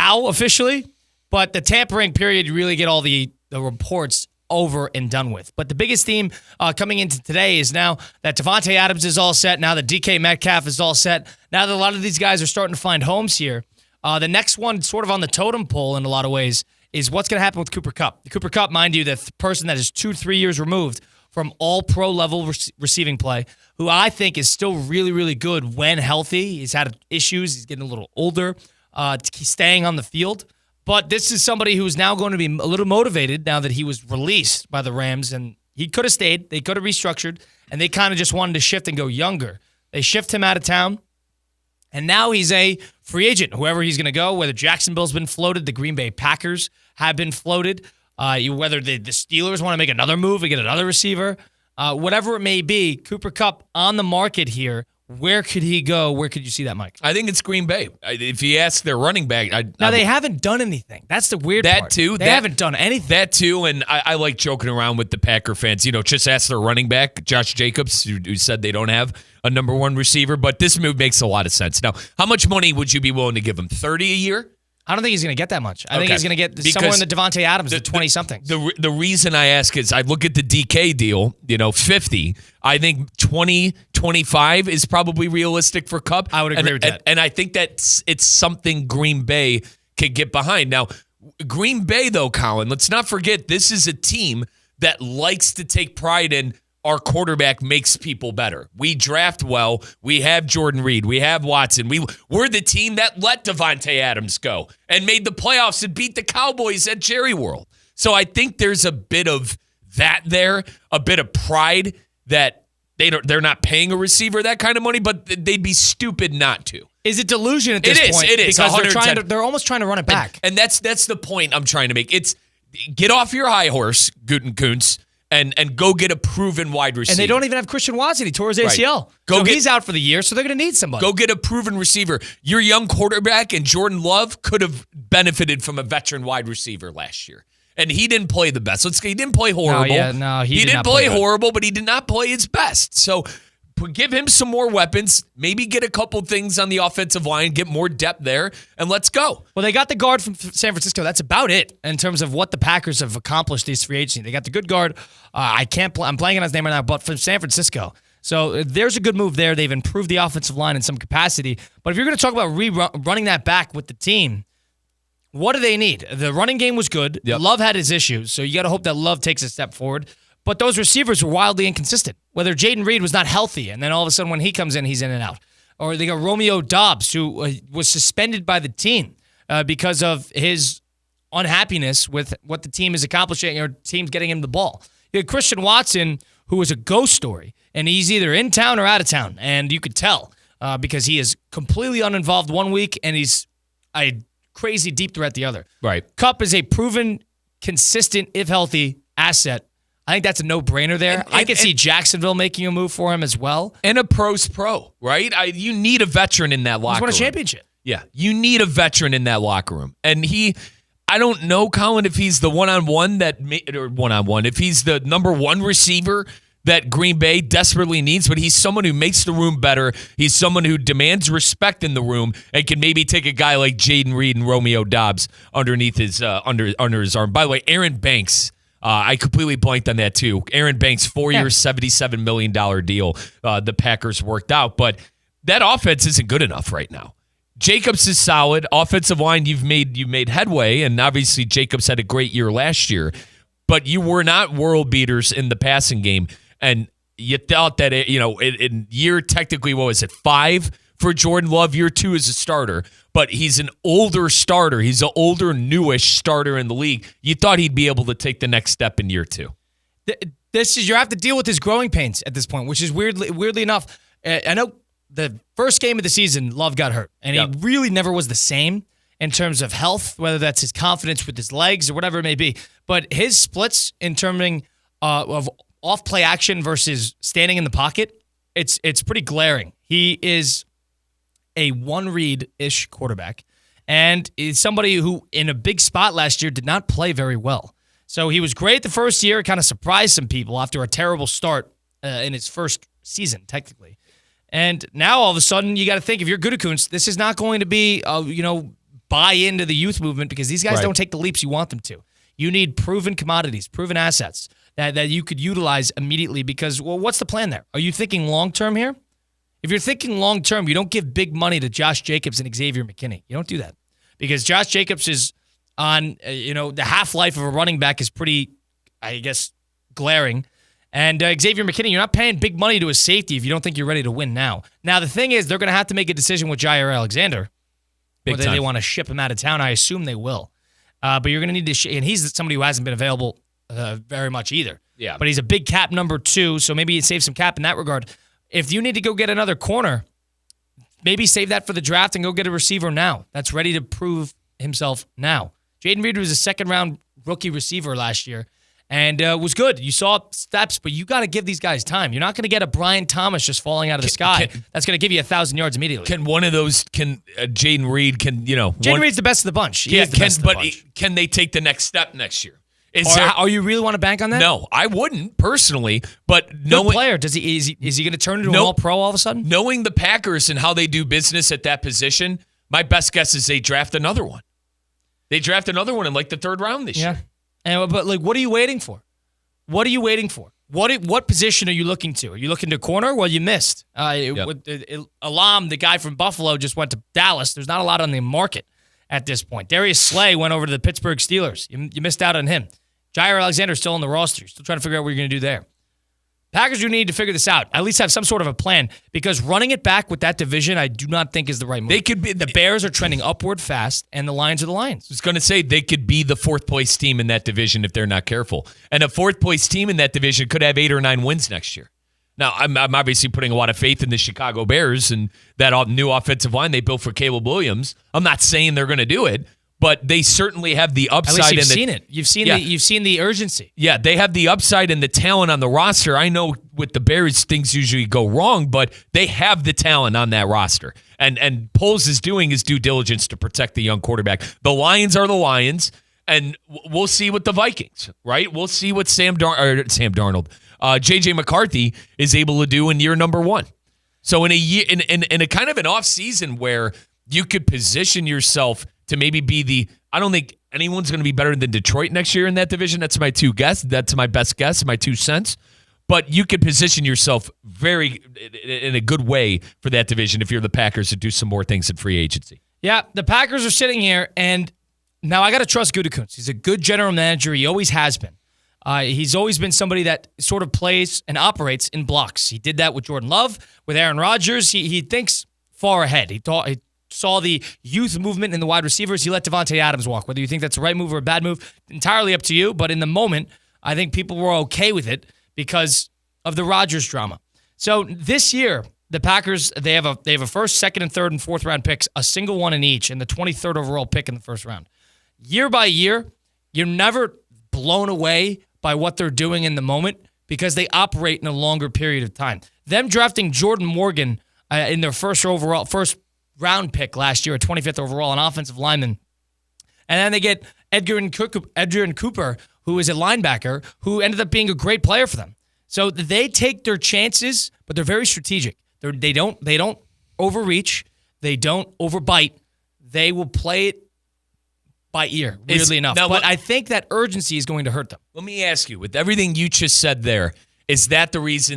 now officially, but the tampering period, you really get all the reports over and done with. But the biggest theme coming into today is now that Davante Adams is all set, now that DK Metcalf is all set, now that a lot of these guys are starting to find homes here. The next one sort of on the totem pole in a lot of ways is what's going to happen with Cooper Kupp. Cooper Kupp, mind you, the person that is 2-3 years removed from all pro level receiving play, who I think is still really, really good when healthy. He's had issues. He's getting a little older. He's staying on the field. But this is somebody who's now going to be a little motivated now that he was released by the Rams, and he could have stayed. They could have restructured, and they kind of just wanted to shift and go younger. They shift him out of town, and now he's a free agent, whoever he's going to go, whether Jacksonville's been floated, the Green Bay Packers have been floated, whether the Steelers want to make another move and get another receiver, whatever it may be, Cooper Kupp on the market here. Where could he go? Where could you see that, Mike? I think it's Green Bay. If you ask their running back, they haven't done anything. That's the weird part. They haven't done anything. That too, and I like joking around with the Packer fans. Just ask their running back, Josh Jacobs, who said they don't have a number one receiver. But this move makes a lot of sense. Now, how much money would you be willing to give him? $30 a year? I don't think he's going to get that much. I think he's going to get somewhere in the Davante Adams, the 20-something. The reason I ask is I look at the DK deal, 50. I think 20, 25 is probably realistic for Kupp. I would agree with that. And I think that it's something Green Bay could get behind. Now, Green Bay, though, Colin, let's not forget, this is a team that likes to take pride in our quarterback makes people better. We draft well. We have Jordan Reed. We have Watson. We're the team that let Davante Adams go and made the playoffs and beat the Cowboys at Jerry World. So I think there's a bit of that there, a bit of pride that they're not paying a receiver that kind of money, but they'd be stupid not to. Is it delusion at this point? It is. Because they're almost trying to run it back. And that's the point I'm trying to make. It's get off your high horse, Gutekunst, and go get a proven wide receiver. And they don't even have Christian Watson. He tore his ACL. Right. He's out for the year, so they're going to need somebody. Go get a proven receiver. Your young quarterback and Jordan Love could have benefited from a veteran wide receiver last year. And he didn't play the best. He didn't play horrible. He didn't play horrible, but he did not play his best. So give him some more weapons, maybe get a couple things on the offensive line, get more depth there, and let's go. Well, they got the guard from San Francisco. That's about it in terms of what the Packers have accomplished this free agency. They got the good guard. I'm blanking on his name right now, but from San Francisco. So there's a good move there. They've improved the offensive line in some capacity. But if you're going to talk about running that back with the team, what do they need? The running game was good. Yep. Love had his issues, so you got to hope that Love takes a step forward. But those receivers were wildly inconsistent. Whether Jaden Reed was not healthy, and then all of a sudden when he comes in, he's in and out. Or they got Romeo Doubs, who was suspended by the team because of his unhappiness with what the team is accomplishing or teams getting him the ball. You had Christian Watson, who was a ghost story, and he's either in town or out of town. And you could tell because he is completely uninvolved one week, and he's a crazy deep threat the other. Right. Kupp is a proven, consistent, if healthy, asset. I think that's a no-brainer there. I could see Jacksonville making a move for him as well. And a pro's pro, right? You need a veteran in that locker room. He's won a championship. Yeah, you need a veteran in that locker room. And I don't know, Colin, if he's the one-on-one if he's the number one receiver that Green Bay desperately needs, but he's someone who makes the room better. He's someone who demands respect in the room and can maybe take a guy like Jaden Reed and Romeo Doubs underneath his under his arm. By the way, Aaron Banks, I completely blanked on that too. Aaron Banks, 4 years, $77 million deal. The Packers worked out, but that offense isn't good enough right now. Jacobs is solid. Offensive line, you've made headway, and obviously Jacobs had a great year last year, but you were not world beaters in the passing game, and you thought that in year technically, what was it, 5 for Jordan Love, year 2 as a starter, but he's an older starter. He's an older, newish starter in the league. You thought he'd be able to take the next step in year 2. You have to deal with his growing pains at this point, which is weirdly enough. I know the first game of the season, Love got hurt, and he really never was the same in terms of health, whether that's his confidence with his legs or whatever it may be. But his splits in terms of off-play action versus standing in the pocket, it's pretty glaring. He is a one-read-ish quarterback, and is somebody who, in a big spot last year, did not play very well. So he was great the first year, kind of surprised some people after a terrible start in his first season, technically. And now all of a sudden, you got to think, if you're Gutekunst, this is not going to be, buy into the youth movement because these guys don't take the leaps you want them to. You need proven commodities, proven assets that you could utilize immediately because, well, what's the plan there? Are you thinking long-term here? If you're thinking long-term, you don't give big money to Josh Jacobs and Xavier McKinney. You don't do that because Josh Jacobs is on, the half-life of a running back is pretty, I guess, glaring. And Xavier McKinney, you're not paying big money to a safety if you don't think you're ready to win now. Now, the thing is, they're going to have to make a decision with Jair Alexander. Whether they want to ship him out of town, I assume they will. But you're going to need to and he's somebody who hasn't been available very much either. Yeah. But he's a big cap number 2, so maybe you save some cap in that regard. If you need to go get another corner, maybe save that for the draft and go get a receiver now. That's ready to prove himself now. Jaden Reed was a second-round rookie receiver last year and was good. You saw steps, but you got to give these guys time. You're not going to get a Brian Thomas just falling out of the sky. That's going to give you 1,000 yards immediately. Can one of those, Jaden Reed, Jaden Reed's the best of the bunch. He is the best of the bunch. Can they take the next step next year? Are you really want to bank on that? No, I wouldn't personally. But no player. Is he going to turn into an all-pro all of a sudden? Knowing the Packers and how they do business at that position, my best guess is they draft another one. They draft another one in like the 3rd round this year. But what are you waiting for? What are you waiting for? What position are you looking to? Are you looking to corner? Well, you missed. Alam, the guy from Buffalo, just went to Dallas. There's not a lot on the market at this point. Darius Slay went over to the Pittsburgh Steelers. You missed out on him. Jair Alexander's still on the roster. You're still trying to figure out what you're going to do there. Packers do need to figure this out. At least have some sort of a plan because running it back with that division, I do not think is the right move. The Bears are trending upward fast, and the Lions are the Lions. I was going to say they could be the 4th-place team in that division if they're not careful. And a 4th-place team in that division could have 8 or 9 wins next year. Now, I'm obviously putting a lot of faith in the Chicago Bears and that new offensive line they built for Caleb Williams. I'm not saying they're going to do it, but they certainly have the upside. At least you've seen it. You've seen the urgency. Yeah, they have the upside and the talent on the roster. I know with the Bears things usually go wrong, but they have the talent on that roster. And Poles is doing his due diligence to protect the young quarterback. The Lions are the Lions, and we'll see what the Vikings, right? We'll see what Sam Darnold, J.J. McCarthy is able to do in year number 1. So in a year, in a kind of an off season where you could position yourself to maybe be I don't think anyone's going to be better than Detroit next year in that division. That's my That's my best guess, my 2 cents. But you could position yourself in a good way for that division if you're the Packers to do some more things in free agency. Yeah, the Packers are sitting here, and now I got to trust Gutekunst. He's a good general manager. He always has been. He's always been somebody that sort of plays and operates in blocks. He did that with Jordan Love, with Aaron Rodgers. He thinks far ahead. He saw the youth movement in the wide receivers. He let Davante Adams walk. Whether you think that's a right move or a bad move, entirely up to you. But in the moment, I think people were okay with it because of the Rodgers drama. So this year, the Packers, they have a first, second, and third and fourth round picks, a single one in each, and the 23rd overall pick in the first round. Year by year, you're never blown away by what they're doing in the moment because they operate in a longer period of time. Them drafting Jordan Morgan in their first round pick last year, a 25th overall, an offensive lineman. And then they get Edgerrin Cooper, who is a linebacker, who ended up being a great player for them. So they take their chances, but they're very strategic. They don't overreach. They don't overbite. They will play it by ear, weirdly enough. But I think that urgency is going to hurt them. Let me ask you, with everything you just said there, is that the reason